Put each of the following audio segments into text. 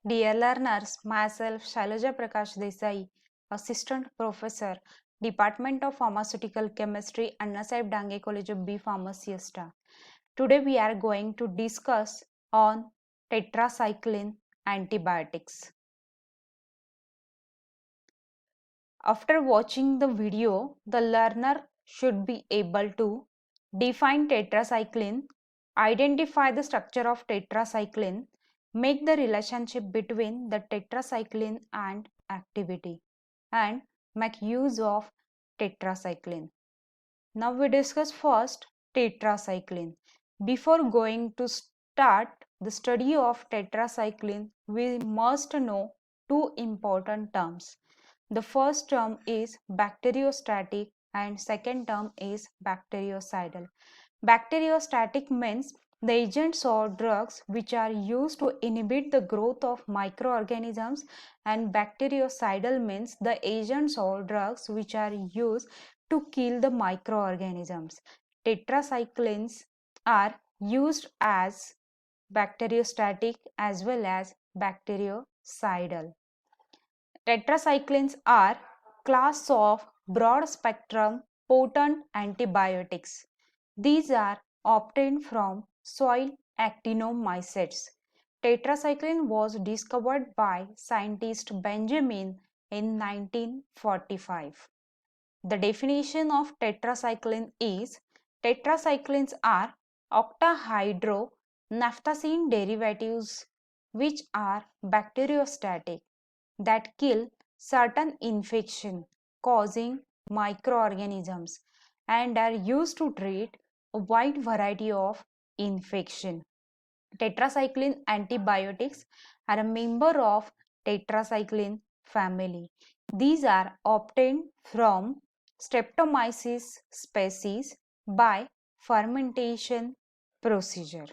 Dear learners, myself Shailaja Prakash Desai, Assistant Professor, Department of Pharmaceutical Chemistry, Anna Saheb Dange College of B Pharmacy, Asta. Today we are going to discuss on tetracycline antibiotics. After watching the video, the learner should be able to define tetracycline, identify the structure of tetracycline, make the relationship between the tetracycline and activity, and make use of tetracycline. Now we discuss first tetracycline. Before going to start the study of tetracycline, we must know two important terms. The first term is bacteriostatic and second term is bactericidal. Bacteriostatic means the agents or drugs which are used to inhibit the growth of microorganisms, and bactericidal means the agents or drugs which are used to kill the microorganisms. Tetracyclines are used as bacteriostatic as well as bactericidal. Tetracyclines are class of broad spectrum potent antibiotics. These are obtained from soil actinomycetes. Tetracycline was discovered by scientist Benjamin in 1945. The definition of tetracycline is tetracyclines are octahydronaphthacene derivatives which are bacteriostatic that kill certain infection causing microorganisms and are used to treat a wide variety of infection. Tetracycline antibiotics are a member of tetracycline family. These are obtained from Streptomyces species by fermentation procedure.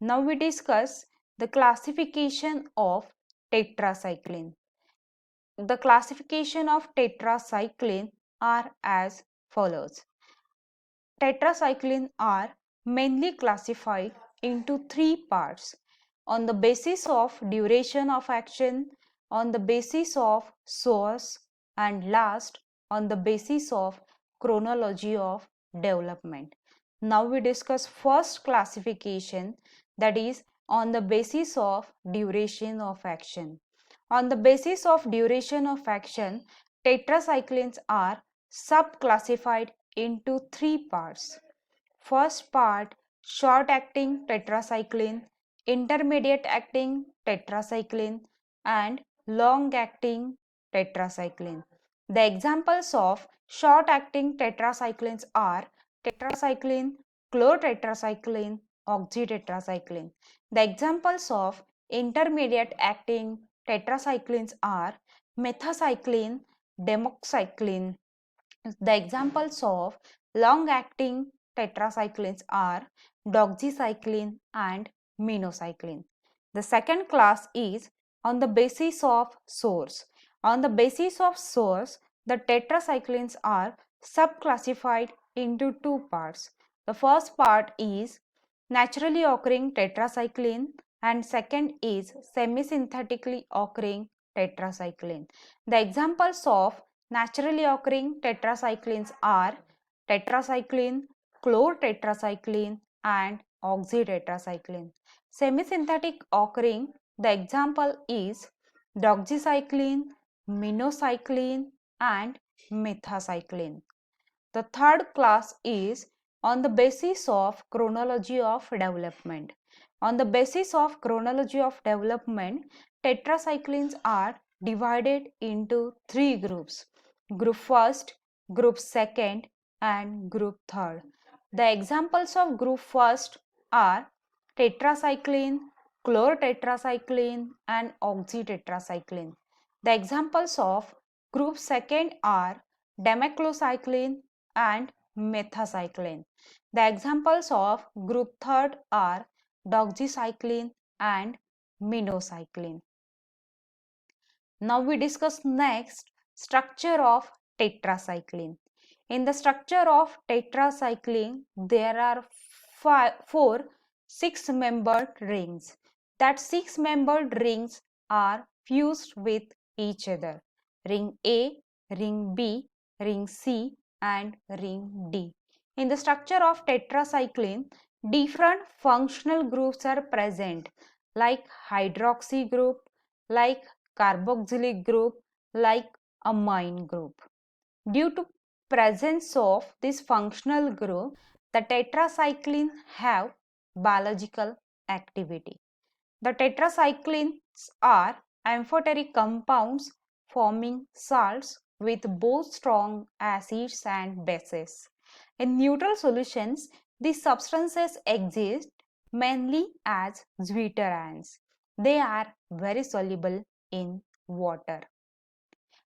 Now we discuss the classification of tetracycline. The classification of tetracycline are as follows. Tetracycline are mainly classified into three parts on the basis of duration of action, on the basis of source, and last on the basis of chronology of development. Now we discuss first classification, that is on the basis of duration of action. On the basis of duration of action, tetracyclines are subclassified into three parts. First part, short acting tetracycline, intermediate acting tetracycline, and long acting tetracycline. The examples of short acting tetracyclines are tetracycline, chlortetracycline, oxytetracycline. The examples of intermediate acting tetracyclines are methacycline, demoxycycline. The examples of long acting tetracyclines are doxycycline and minocycline. The second class is on the basis of source. On the basis of source, the tetracyclines are subclassified into two parts. The first part is naturally occurring tetracycline and second is semisynthetically occurring tetracycline. The examples of naturally occurring tetracyclines are tetracycline, chlortetracycline and oxytetracycline. Semisynthetic occurring, the example is doxycycline, minocycline and methacycline. The third class is on the basis of chronology of development. On the basis of chronology of development, tetracyclines are divided into three groups: group first, group second and group third. The examples of group first are tetracycline, chlortetracycline and oxytetracycline. The examples of group second are demeclocycline and methacycline. The examples of group third are doxycycline and minocycline. Now we discuss next structure of tetracycline. In the structure of tetracycline, there are four 6-membered rings. that six-membered rings are fused with each other. Ring A, ring B, ring C and ring D. In the structure of tetracycline, different functional groups are present like hydroxy group, like carboxylic group, like amine group. Due to presence of this functional group, the tetracycline have biological activity. The tetracyclines are amphoteric compounds forming salts with both strong acids and bases. In neutral solutions, these substances exist mainly as zwitterions. They are very soluble in water.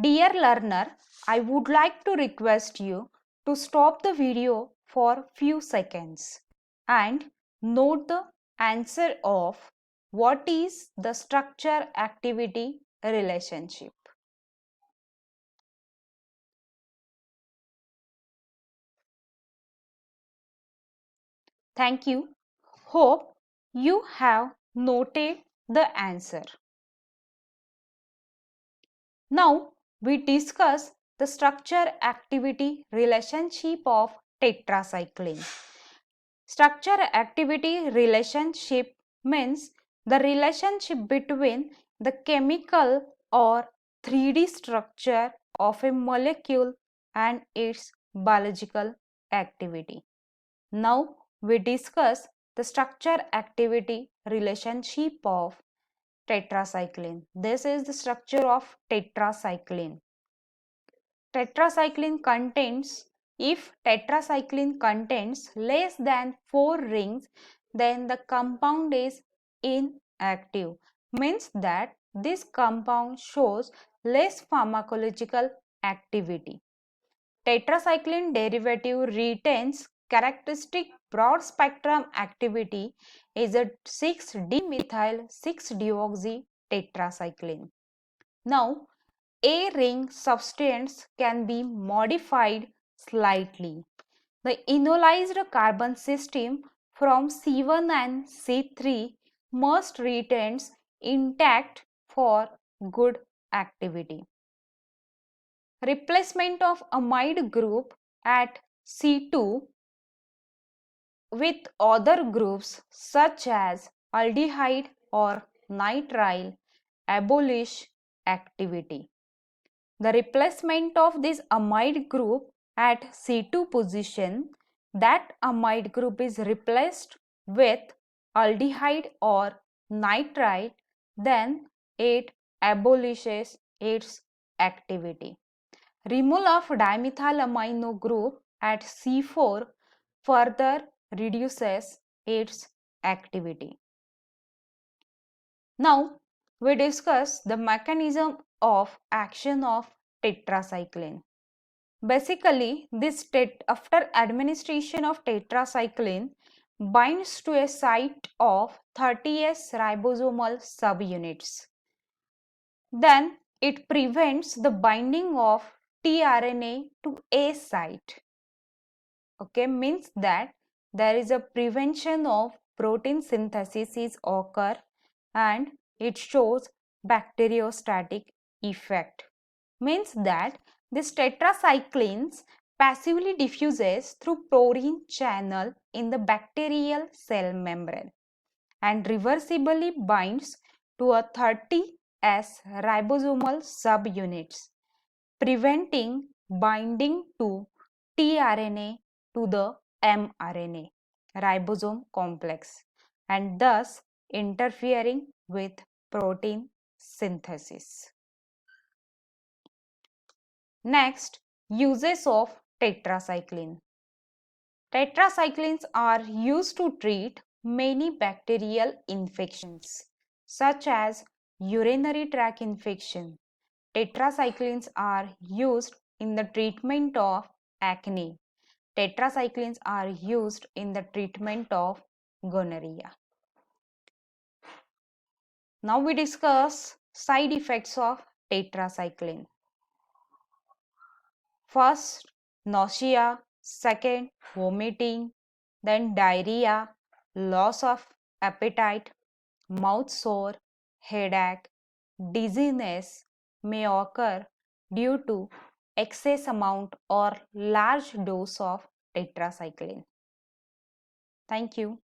Dear learner, I would like to request you to stop the video for few seconds and note the answer of what is the structure activity relationship. Thank you. Hope you have noted the answer. Now we discuss the structure activity relationship of tetracycline. Structure activity relationship means the relationship between the chemical or 3D structure of a molecule and its biological activity. Now we discuss the structure activity relationship of tetracycline. This is the structure of tetracycline. Tetracycline contains, if tetracycline contains less than 4 rings, then the compound is inactive. Means that this compound shows less pharmacological activity. Tetracycline derivative retains characteristic broad spectrum activity is a 6-dimethyl 6-deoxy tetracycline. Now, a ring substance can be modified slightly. The enolized carbon system from C1 and C3 must retains intact for good activity. Replacement of amide group at C2 with other groups such as aldehyde or nitrile abolish activity. The replacement of this amide group at C2 position, that amide group is replaced with aldehyde or nitrile, then it abolishes its activity. Removal of dimethylamino group at C4 further reduces its activity. Now we discuss the mechanism of action of tetracycline. Basically, this after administration of tetracycline binds to a site of 30S ribosomal subunits. Then it prevents the binding of tRNA to A site. Okay, means that there is a prevention of protein synthesis is occur and it shows bacteriostatic effect. Means that this tetracyclines passively diffuses through porine channel in the bacterial cell membrane and reversibly binds to a 30S ribosomal subunits, preventing binding to tRNA to the mRNA ribosome complex and thus interfering with protein synthesis. Next, uses of tetracycline. Tetracyclines are used to treat many bacterial infections such as urinary tract infection. Tetracyclines are used in the treatment of acne. Tetracyclines are used in the treatment of gonorrhea. Now we discuss side effects of tetracycline. First, nausea. Second, vomiting. Then diarrhea, loss of appetite. mouth sore, headache, dizziness may occur due to excess amount or large dose of tetracycline. Thank you.